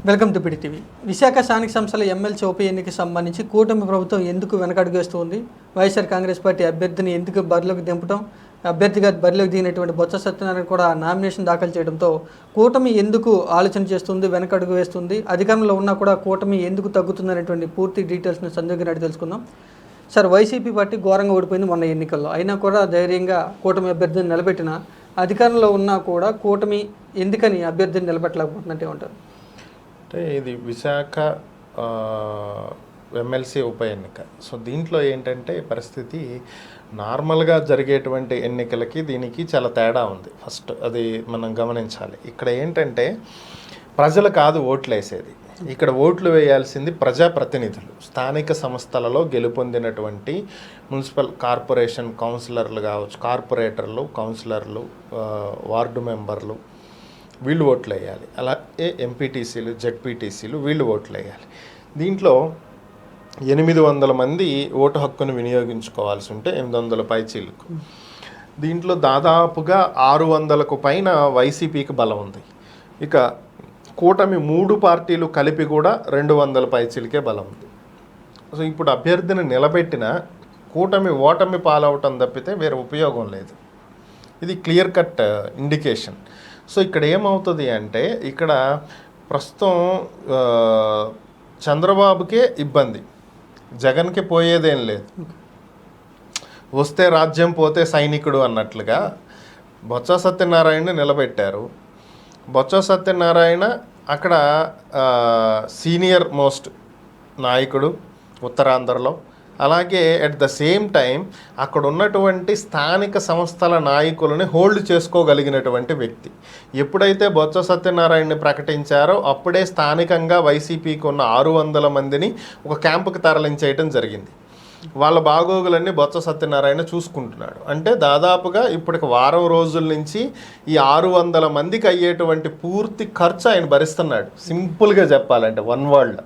Welcome to PD TV. Visakha స్థానిక సంస్థల MLC ఉప ఎన్నికకి సంబంధించి కూటమి ప్రభుత్వం ఎందుకు వెనకడుగు వేస్తుంది, వైఎస్ఆర్ కాంగ్రెస్ పార్టీ అభ్యర్థిని ఎందుకు బరిలోకి దింపడం, అభ్యర్థిగా బరిలోకి దిగినటువంటి బొత్స సత్యనారాయణ కూడా నామినేషన్ దాఖలు చేయడంతో కూటమి ఎందుకు ఆలోచన చేస్తుంది, వెనకడుగు వేస్తుంది, అధికారంలో ఉన్నా కూడా కూటమి ఎందుకు తగ్గుతుంది అనేటువంటి పూర్తి డీటెయిల్స్ని సందేహం అడిగి తెలుసుకుందాం. సార్, వైసీపీ పార్టీ ఘోరంగా ఓడిపోయింది మొన్న ఎన్నికల్లో, అయినా కూడా ధైర్యంగా కూటమి అభ్యర్థిని నిలబెట్టిన, అధికారంలో ఉన్నా కూడా కూటమి ఎందుకని అభ్యర్థిని నిలబెట్టలేకపోతుందంటే ఉంటారు? అంటే ఇది విశాఖ ఎమ్మెల్సీ ఉప ఎన్నిక. సో దీంట్లో ఏంటంటే పరిస్థితి నార్మల్గా జరిగేటువంటి ఎన్నికలకి దీనికి చాలా తేడా ఉంది. ఫస్ట్ అది మనం గమనించాలి. ఇక్కడ ఏంటంటే ప్రజలు కాదు ఓట్లు వేసేది, ఇక్కడ ఓట్లు వేయాల్సింది ప్రజాప్రతినిధులు. స్థానిక సంస్థలలో గెలుపొందినటువంటి మున్సిపల్ కార్పొరేషన్ కౌన్సిలర్లు కావచ్చు, కార్పొరేటర్లు, కౌన్సిలర్లు, వార్డు మెంబర్లు, వీళ్ళు ఓట్లు వేయాలి. అలాగే ఎంపీటీసీలు, జెడ్పీటీసీలు వీళ్ళు ఓట్లు వేయాలి. దీంట్లో 800 మంది ఓటు హక్కును వినియోగించుకోవాల్సి ఉంటే 800 పైచీలకు. దీంట్లో దాదాపుగా 600కు పైన వైసీపీకి బలం ఉంది. ఇక కూటమి 3 పార్టీలు కలిపి కూడా 200 పైచీలకే బలం ఉంది. సో ఇప్పుడు అభ్యర్థిని నిలబెట్టిన కూటమి ఓటమి పాలవటం తప్పితే వేరే ఉపయోగం లేదు. ఇది క్లియర్ కట్ ఇండికేషన్. సో ఇక్కడ ఏమవుతుంది అంటే ఇక్కడ ప్రస్తుతం చంద్రబాబుకే ఇబ్బంది, జగన్కి పోయేదేం లేదు. వస్తే రాజ్యం పోతే సైనికుడు అన్నట్లుగా బొత్స సత్యనారాయణని నిలబెట్టారు. బొత్స సత్యనారాయణ అక్కడ సీనియర్ మోస్ట్ నాయకుడు ఉత్తరాంధ్రలో. అలాగే అట్ ద సేమ్ టైం అక్కడ ఉన్నటువంటి స్థానిక సంస్థల నాయకులని హోల్డ్ చేసుకోగలిగినటువంటి వ్యక్తి. ఎప్పుడైతే బొత్స సత్యనారాయణని ప్రకటించారో అప్పుడే స్థానికంగా వైసీపీకి ఉన్న 600 మందిని ఒక క్యాంపుకి తరలించేయటం జరిగింది. వాళ్ళ బాగోగులన్నీ బొత్స సత్యనారాయణ చూసుకుంటున్నాడు. అంటే దాదాపుగా ఇప్పటికి వారం రోజుల నుంచి ఈ 600 మందికి అయ్యేటువంటి పూర్తి ఖర్చు ఆయన భరిస్తున్నాడు. సింపుల్గా చెప్పాలంటే వన్ వర్డ్.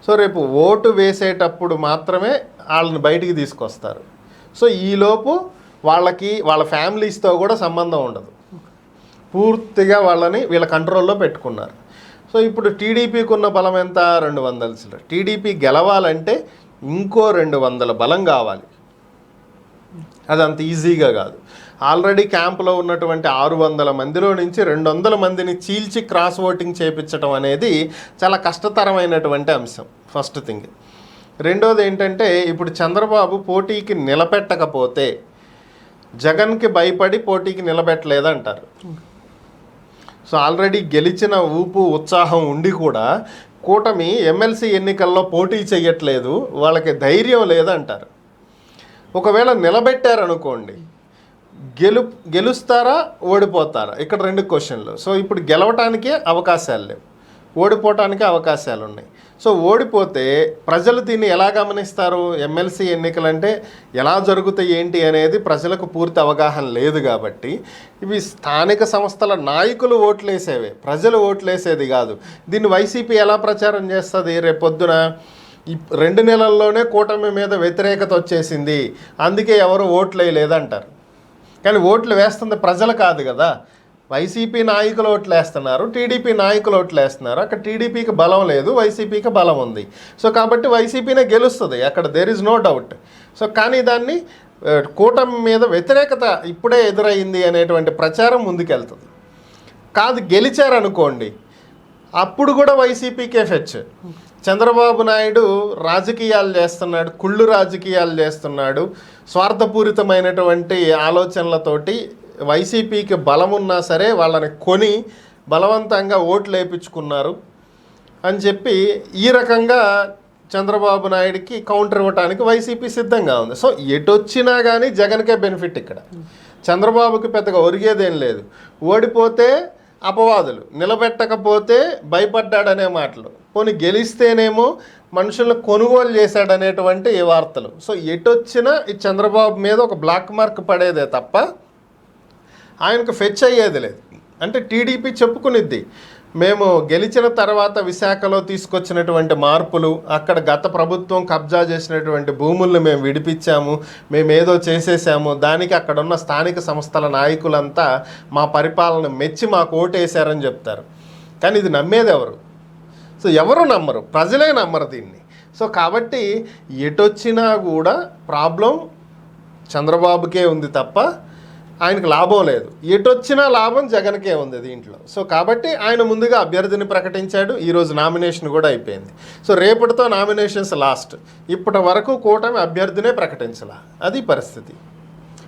సో రేపు ఓటు వేసేటప్పుడు మాత్రమే వాళ్ళని బయటికి తీసుకొస్తారు. సో ఈలోపు వాళ్ళకి వాళ్ళ ఫ్యామిలీస్తో కూడా సంబంధం ఉండదు, పూర్తిగా వాళ్ళని వీళ్ళ కంట్రోల్లో పెట్టుకున్నారు. సో ఇప్పుడు టీడీపీకి ఉన్న బలం ఎంత? 200. టీడీపీ గెలవాలంటే ఇంకో 200 బలం కావాలి. అది అంత ఈజీగా కాదు. ఆల్రెడీ క్యాంపులో ఉన్నటువంటి 600 మందిలో నుంచి 200 మందిని చీల్చి క్రాస్ ఓటింగ్ చేయించడం అనేది చాలా కష్టతరమైనటువంటి అంశం. First thing. రెండోది ఏంటంటే ఇప్పుడు చంద్రబాబు పోటీకి నిలబెట్టకపోతే జగన్కి భయపడి పోటీకి నిలబెట్టలేదంటారు. సో ఆల్రెడీ గెలిచిన ఊపు ఉత్సాహం ఉండి కూడా కూటమి ఎమ్మెల్సీ ఎన్నికల్లో పోటీ చేయట్లేదు, వాళ్ళకి ధైర్యం లేదంటారు. ఒకవేళ నిలబెట్టారనుకోండి, గెలుస్తారా ఓడిపోతారా? ఇక్కడ 2 క్వశ్చన్లు. సో ఇప్పుడు గెలవటానికే అవకాశాలు లేవు, ఓడిపోవటానికే అవకాశాలు ఉన్నాయి. సో ఓడిపోతే ప్రజలు దీన్ని ఎలా గమనిస్తారు? ఎమ్మెల్సీ ఎన్నికలంటే ఎలా జరుగుతాయి ఏంటి అనేది ప్రజలకు పూర్తి అవగాహన లేదు. కాబట్టి ఇవి స్థానిక సంస్థల నాయకులు ఓట్లేసేవే, ప్రజలు ఓట్లేసేది కాదు. దీన్ని వైసీపీ ఎలా ప్రచారం చేస్తుంది? రేపొద్దున ఈ 2 నెలల్లోనే కూటమి మీద వ్యతిరేకత వచ్చేసింది, అందుకే ఎవరు ఓట్లు వేయలేదంటారు. కానీ ఓట్లు వేస్తుంది ప్రజలు కాదు కదా, వైసీపీ నాయకులు ఓట్లు వేస్తున్నారు, టీడీపీ నాయకులు ఓట్లు వేస్తున్నారు. అక్కడ టీడీపీకి బలం లేదు, వైసీపీకి బలం ఉంది. సో కాబట్టి వైసీపీనే గెలుస్తుంది, అక్కడ there is no doubt. So కానీ దాన్ని కూటమి మీద వ్యతిరేకత ఇప్పుడే ఎదురైంది అనేటువంటి ప్రచారం ముందుకెళ్తుంది. కాదు గెలిచారనుకోండి, అప్పుడు కూడా వైసీపీకే ఫెచ్. చంద్రబాబు నాయుడు రాజకీయాలు చేస్తున్నాడు, కుళ్ళు రాజకీయాలు చేస్తున్నాడు, స్వార్థపూరితమైనటువంటి ఆలోచనలతోటి వైసీపీకి బలమున్నా సరే వాళ్ళని కొని బలవంతంగా ఓట్లు వేయించుకున్నారు అని చెప్పి ఈ రకంగా చంద్రబాబు నాయుడికి కౌంటర్ ఇవ్వడానికి వైసీపీ సిద్ధంగా ఉంది. సో ఎటొచ్చినా కానీ జగన్కే బెనిఫిట్. ఇక్కడ చంద్రబాబుకి పెద్దగా ఒరిగేదేం లేదు. ఓడిపోతే అపవాదులు, నిలబెట్టకపోతే భయపడ్డాడనే మాటలు, పోనీ గెలిస్తేనేమో మనుషులను కొనుగోలు చేశాడనేటువంటి వార్తలు. సో ఎటొచ్చినా ఈ చంద్రబాబు మీద ఒక బ్లాక్ మార్క్ పడేదే తప్ప ఆయనకు ఫెచ్ అయ్యేది లేదు. అంటే టీడీపీ చెప్పుకునిద్ది, మేము గెలిచిన తర్వాత విశాఖలో తీసుకొచ్చినటువంటి మార్పులు, అక్కడ గత ప్రభుత్వం కబ్జా చేసినటువంటి భూములను మేము విడిపించాము, మేమేదో చేసేసాము, దానికి అక్కడ ఉన్న స్థానిక సంస్థల నాయకులంతా మా పరిపాలన మెచ్చి మాకు ఓటేశారని చెప్తారు. కానీ ఇది నమ్మేది ఎవరు? సో ఎవరు నమ్మరు, ప్రజలే నమ్మరు దీన్ని. సో కాబట్టి ఎటొచ్చినా కూడా ప్రాబ్లం చంద్రబాబుకే ఉంది తప్ప ఆయనకు లాభం లేదు. ఎటొచ్చినా లాభం జగన్కే ఉంది దీంట్లో. సో కాబట్టి ఆయన ముందుగా అభ్యర్థిని ప్రకటించాడు. ఈరోజు నామినేషన్ కూడా అయిపోయింది. సో రేపటితో నామినేషన్స్ లాస్ట్. ఇప్పటి వరకు కూటమి అభ్యర్థినే ప్రకటించాల, అది పరిస్థితి.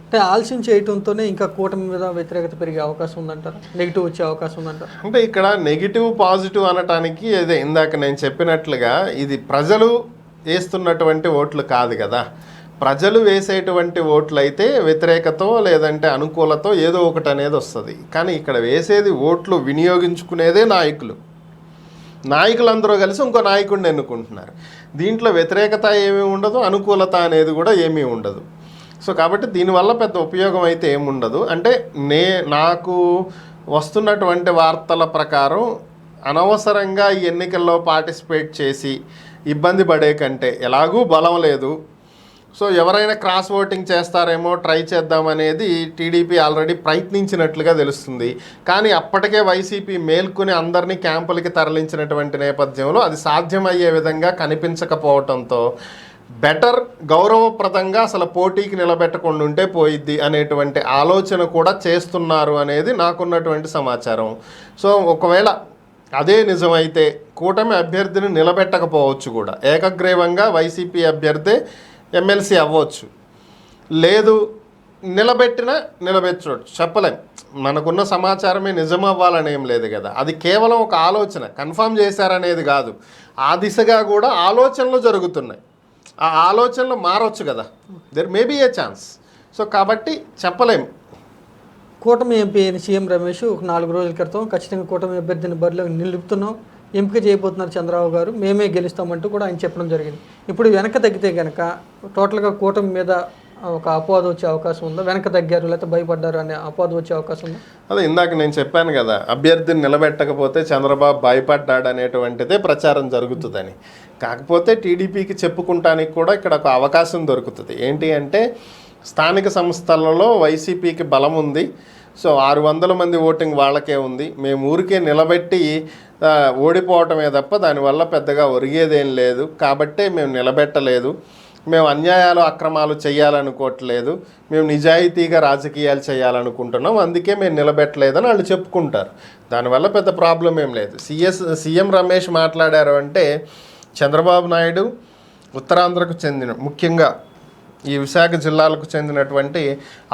అంటే ఆలస్యం చేయడంతోనే ఇంకా కూటమి మీద వ్యతిరేకత పెరిగే అవకాశం ఉందంటారు, నెగిటివ్ వచ్చే అవకాశం ఉందంటారు? అంటే ఇక్కడ నెగిటివ్ పాజిటివ్ అనటానికి అదే ఇందాక నేను చెప్పినట్లుగా ఇది ప్రజలు వేస్తున్నటువంటి ఓట్లు కాదు కదా. ప్రజలు వేసేటువంటి ఓట్లు అయితే వ్యతిరేకతో లేదంటే అనుకూలతో ఏదో ఒకటి అనేది వస్తుంది. కానీ ఇక్కడ వేసేది ఓట్లు వినియోగించుకునేదే నాయకులందరూ కలిసి ఇంకో నాయకుడిని ఎన్నుకుంటున్నారు. దీంట్లో వ్యతిరేకత ఏమీ ఉండదు, అనుకూలత అనేది కూడా ఏమీ ఉండదు. సో కాబట్టి దీనివల్ల పెద్ద ఉపయోగం అయితే ఏముండదు. అంటే నాకు వస్తున్నటువంటి వార్తల ప్రకారం అనవసరంగా ఈ ఎన్నికల్లో పార్టిసిపేట్ చేసి ఇబ్బంది పడే కంటే ఎలాగూ బలం లేదు. సో ఎవరైనా క్రాస్ ఓటింగ్ చేస్తారేమో ట్రై చేద్దామనేది టీడీపీ ఆల్రెడీ ప్రయత్నించినట్లుగా తెలుస్తుంది. కానీ అప్పటికే వైసీపీ మేల్కొని అందరినీ క్యాంపులకి తరలించినటువంటి నేపథ్యంలో అది సాధ్యమయ్యే విధంగా కనిపించకపోవడంతో బెటర్ గౌరవప్రదంగా అసలు పోటీకి నిలబెట్టకుండా ఉంటే పోయిద్ది అనేటువంటి ఆలోచన కూడా చేస్తున్నారు అనేది నాకున్నటువంటి సమాచారం. సో ఒకవేళ అదే నిజమైతే కూటమి అభ్యర్థిని నిలబెట్టకపోవచ్చు కూడా, ఏకగ్రీవంగా వైసీపీ అభ్యర్థి ఎమ్మెల్సీ అవ్వచ్చు, లేదు నిలబెట్టవచ్చు, చెప్పలేం. మనకున్న సమాచారమే నిజం అవ్వాలని ఏం లేదు కదా. అది కేవలం ఒక ఆలోచన, కన్ఫర్మ్ చేశారనేది కాదు. ఆ దిశగా కూడా ఆలోచనలు జరుగుతున్నాయి. ఆ ఆలోచనలు మారవచ్చు కదా, there may be a chance. So కాబట్టి చెప్పలేం. కూటమి ఎంపీ అయిన సీఎం రమేష్ ఒక 4 రోజుల క్రితం ఖచ్చితంగా కూటమి అభ్యర్థిని బరిలో నిలుపుతున్నాం, ఎంపిక చేయబోతున్నారు చంద్రబాబు గారు, మేమే గెలుస్తామంటూ కూడా ఆయన చెప్పడం జరిగింది. ఇప్పుడు వెనక తగ్గితే కనుక టోటల్గా కూటమి మీద ఒక అపవాదం వచ్చే అవకాశం ఉందా? వెనక తగ్గారు లేకపోతే భయపడ్డారు అనే అపవాదం వచ్చే అవకాశం ఉందా? అదే ఇందాక నేను చెప్పాను కదా, అభ్యర్థిని నిలబెట్టకపోతే చంద్రబాబు భయపడ్డాడు అనేటువంటిదే ప్రచారం జరుగుతుందని. కాకపోతే టీడీపీకి చెప్పుకుంటానికి కూడా ఇక్కడ ఒక అవకాశం దొరుకుతుంది. ఏంటి అంటే స్థానిక సంస్థలలో వైసీపీకి బలం ఉంది. సో 600 మంది ఓటింగ్ వాళ్ళకే ఉంది. మేము ఊరికే నిలబెట్టి ఓడిపోవటమే తప్ప దానివల్ల పెద్దగా ఒరిగేదేం లేదు. కాబట్టే మేము నిలబెట్టలేదు. మేము అన్యాయాలు అక్రమాలు చేయాలనుకోవట్లేదు, మేము నిజాయితీగా రాజకీయాలు చేయాలనుకుంటున్నాం, అందుకే మేము నిలబెట్టలేదని వాళ్ళు చెప్పుకుంటారు. దానివల్ల పెద్ద ప్రాబ్లం ఏం లేదు. సీఎం రమేష్ మాట్లాడారు అంటే చంద్రబాబు నాయుడు ఉత్తరాంధ్రకు చెందిన, ముఖ్యంగా ఈ విశాఖ జిల్లాలకు చెందినటువంటి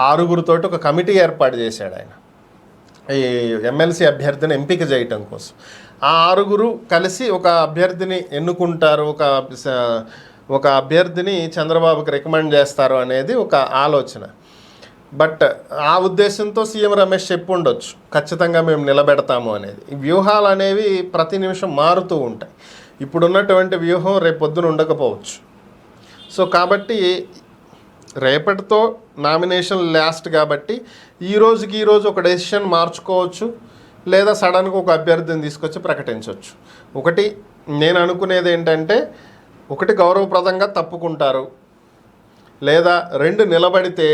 6గురితోటి ఒక కమిటీ ఏర్పాటు చేశాడు ఆయన, ఈ ఎమ్మెల్సీ అభ్యర్థిని ఎంపిక చేయటం కోసం. ఆ 6గురు కలిసి ఒక అభ్యర్థిని ఎన్నుకుంటారు, ఒక అభ్యర్థిని చంద్రబాబుకి రికమెండ్ చేస్తారు అనేది ఒక ఆలోచన. బట్ ఆ ఉద్దేశంతో సీఎం రమేష్ చెప్పు ఉండొచ్చు ఖచ్చితంగా మేము నిలబెడతాము అనేది. ఈ వ్యూహాలు అనేవి ప్రతి నిమిషం మారుతూ ఉంటాయి. ఇప్పుడున్నటువంటి వ్యూహం రేపొద్దున ఉండకపోవచ్చు. సో కాబట్టి రేపటితో నామినేషన్ లాస్ట్ కాబట్టి ఈ రోజు ఒక డెసిషన్ మార్చుకోవచ్చు, లేదా సడన్గా ఒక అభ్యర్థిని తీసుకొచ్చి ప్రకటించవచ్చు. ఒకటి నేను అనుకునేది ఏంటంటే, ఒకటి గౌరవప్రదంగా తప్పుకుంటారు, లేదా 2 నిలబడితే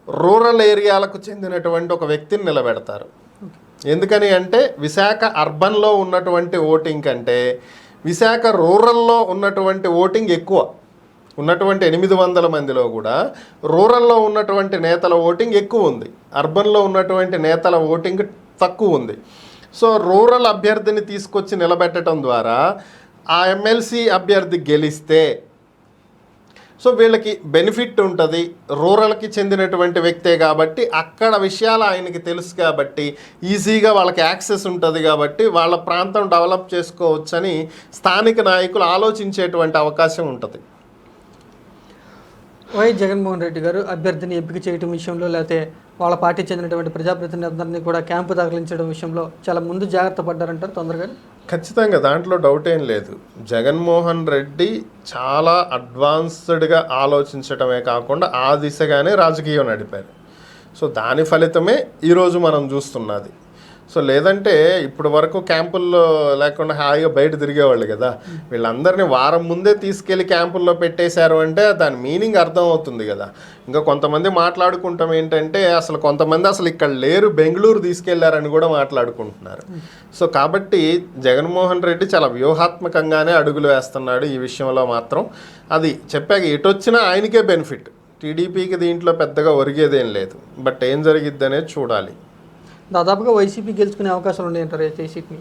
రూరల్ ఏరియాలకు చెందినటువంటి ఒక వ్యక్తిని నిలబెడతారు. ఎందుకని అంటే విశాఖ అర్బన్లో ఉన్నటువంటి ఓటింగ్ కంటే విశాఖ రూరల్లో ఉన్నటువంటి ఓటింగ్ ఎక్కువ. ఉన్నటువంటి 800 మందిలో కూడా రూరల్లో ఉన్నటువంటి నేతల ఓటింగ్ ఎక్కువ ఉంది, అర్బన్లో ఉన్నటువంటి నేతల ఓటింగ్ తక్కువ ఉంది. సో రూరల్ అభ్యర్థిని తీసుకొచ్చి నిలబెట్టడం ద్వారా ఆ ఎమ్మెల్సీ అభ్యర్థి గెలిస్తే సో వీళ్ళకి బెనిఫిట్ ఉంటుంది. రూరల్కి చెందినటువంటి వ్యక్తే కాబట్టి అక్కడ విషయాలు ఆయనకి తెలుసు కాబట్టి ఈజీగా వాళ్ళకి యాక్సెస్ ఉంటుంది కాబట్టి వాళ్ళ ప్రాంతం డెవలప్ చేసుకోవచ్చని స్థానిక నాయకులు ఆలోచించేటువంటి అవకాశం ఉంటుంది. వైఎస్ జగన్మోహన్ రెడ్డి గారు అభ్యర్థిని ఎంపిక చేయడం విషయంలో, లేకపోతే వాళ్ళ పార్టీ చెందినటువంటి ప్రజాప్రతినిధులందరినీ కూడా క్యాంపు తరలించడం విషయంలో చాలా ముందు జాగ్రత్త పడ్డారంటారు తొందరగా? ఖచ్చితంగా, దాంట్లో డౌట్ ఏం లేదు. జగన్మోహన్ రెడ్డి చాలా అడ్వాన్స్డ్గా ఆలోచించడమే కాకుండా ఆ దిశగానే రాజకీయం నడిపారు. సో దాని ఫలితమే ఈరోజు మనం చూస్తున్నది. సో లేదంటే ఇప్పుడు వరకు క్యాంపుల్లో లేకుండా హాయిగా బయట తిరిగేవాళ్ళు కదా, వీళ్ళందరినీ వారం ముందే తీసుకెళ్ళి క్యాంపుల్లో పెట్టేశారు అంటే దాని మీనింగ్ అర్థం అవుతుంది కదా. ఇంకా కొంతమంది మాట్లాడుకుంటాం ఏంటంటే అసలు కొంతమంది అసలు ఇక్కడ లేరు, బెంగళూరు తీసుకెళ్లారని కూడా మాట్లాడుకుంటున్నారు. సో కాబట్టి జగన్మోహన్ రెడ్డి చాలా వ్యూహాత్మకంగానే అడుగులు వేస్తున్నాడు ఈ విషయంలో మాత్రం. అది చెప్పాక ఎటొచ్చినా ఆయనకే బెనిఫిట్, టీడీపీకి దీంట్లో పెద్దగా ఒరిగేదేం లేదు. బట్ ఏం జరిగిద్ది అనేది చూడాలి. దాదాపుగా వైసీపీ గెలుచుకునే అవకాశాలు ఉన్నాయంటారు అయితే ఈ సీట్ని.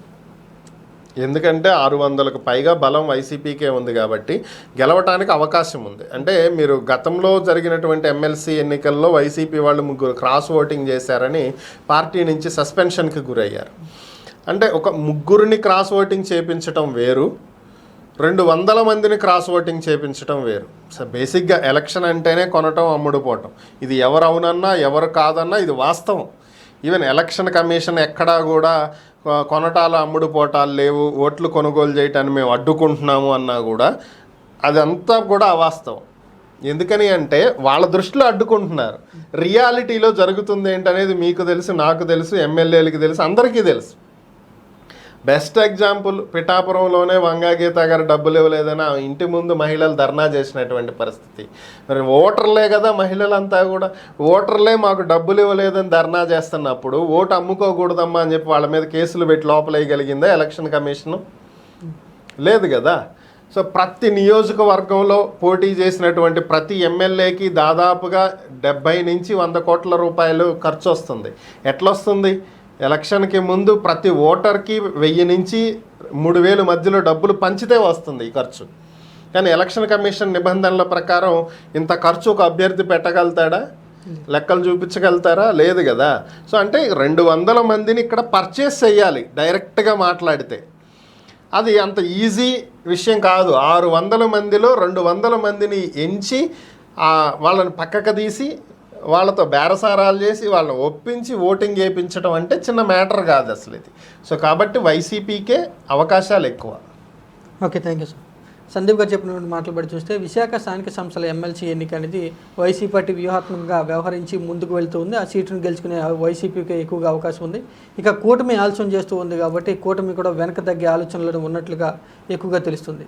ఎందుకంటే 600కు పైగా బలం వైసీపీకే ఉంది కాబట్టి గెలవటానికి అవకాశం ఉంది. అంటే మీరు గతంలో జరిగినటువంటి ఎమ్మెల్సీ ఎన్నికల్లో వైసీపీ వాళ్ళు 3 క్రాస్ ఓటింగ్ చేశారని పార్టీ నుంచి సస్పెన్షన్కి గురయ్యారు. అంటే ఒక 3 క్రాస్ ఓటింగ్ చేపించటం వేరు, 200 మందిని క్రాస్ ఓటింగ్ చేపించడం వేరు. సో బేసిక్గా ఎలక్షన్ అంటేనే కొనటం అమ్ముడు పోవటం, ఇది ఎవరు అవునన్నా ఎవరు కాదన్నా ఇది వాస్తవం. ఈవెన్ ఎలక్షన్ కమిషన్ ఎక్కడా కూడా కొనటాలు అమ్ముడు పోటాలు లేవు, ఓట్లు కొనుగోలు చేయటాన్ని మేము అడ్డుకుంటున్నాము అన్నా కూడా అదంతా కూడా అవాస్తవం. ఎందుకని అంటే వాళ్ళ దృష్టిలో అడ్డుకుంటున్నారు, రియాలిటీలో జరుగుతుంది ఏంటనేది మీకు తెలుసు, నాకు తెలుసు, ఎమ్మెల్యేలకి తెలుసు, అందరికీ తెలుసు. బెస్ట్ ఎగ్జాంపుల్ పిఠాపురంలోనే వంగా గీత గారు డబ్బులు ఇవ్వలేదని ఇంటి ముందు మహిళలు ధర్నా చేసినటువంటి పరిస్థితి. మరి ఓటర్లే కదా మహిళలంతా కూడా, ఓటర్లే మాకు డబ్బులు ఇవ్వలేదని ధర్నా చేస్తున్నప్పుడు ఓటు అమ్ముకోకూడదమ్మా అని చెప్పి వాళ్ళ మీద కేసులు పెట్టి లోపలేయగలిగిందా ఎలక్షన్ కమిషను? లేదు కదా. సో ప్రతి నియోజకవర్గంలో పోటీ చేసినటువంటి ప్రతి ఎమ్మెల్యేకి దాదాపుగా 70 నుంచి 100 కోట్ల రూపాయలు ఖర్చు వస్తుంది. ఎట్లొస్తుంది? ఎలక్షన్కి ముందు ప్రతి ఓటర్కి 1000 నుంచి 3000 మధ్యలో డబ్బులు పంచితే వస్తుంది ఈ ఖర్చు. కానీ ఎలక్షన్ కమిషన్ నిబంధనల ప్రకారం ఇంత ఖర్చు ఒక అభ్యర్థి పెట్టగలుగుతాడా? లెక్కలు చూపించగలుగుతారా? లేదు కదా. సో అంటే 200 మందిని ఇక్కడ పర్చేస్ చేయాలి డైరెక్ట్గా మాట్లాడితే. అది అంత ఈజీ విషయం కాదు. 600 మందిలో 200 మందిని ఎంచి వాళ్ళని పక్కకు తీసి వాళ్ళతో బేరసారాలు చేసి వాళ్ళని ఒప్పించి ఓటింగ్ వేయించడం అంటే చిన్న మ్యాటర్ కాదు అసలు ఇది. సో కాబట్టి వైసీపీకే అవకాశాలు ఎక్కువ. Okay, thank you sir. Sandeep గారు చెప్పినటువంటి మాటలు బట్టి చూస్తే విశాఖ స్థానిక సంస్థల ఎమ్మెల్సీ ఎన్నిక అనేది వైసీపీ పార్టీ వ్యూహాత్మకంగా వ్యవహరించి ముందుకు వెళ్తూ ఉంది. ఆ సీటును గెలుచుకునే వైసీపీకి ఎక్కువగా అవకాశం ఉంది. ఇక కూటమి ఆలోచన చేస్తూ ఉంది కాబట్టి కూటమి కూడా వెనక తగ్గే ఆలోచనలు ఉన్నట్లుగా ఎక్కువగా తెలుస్తుంది.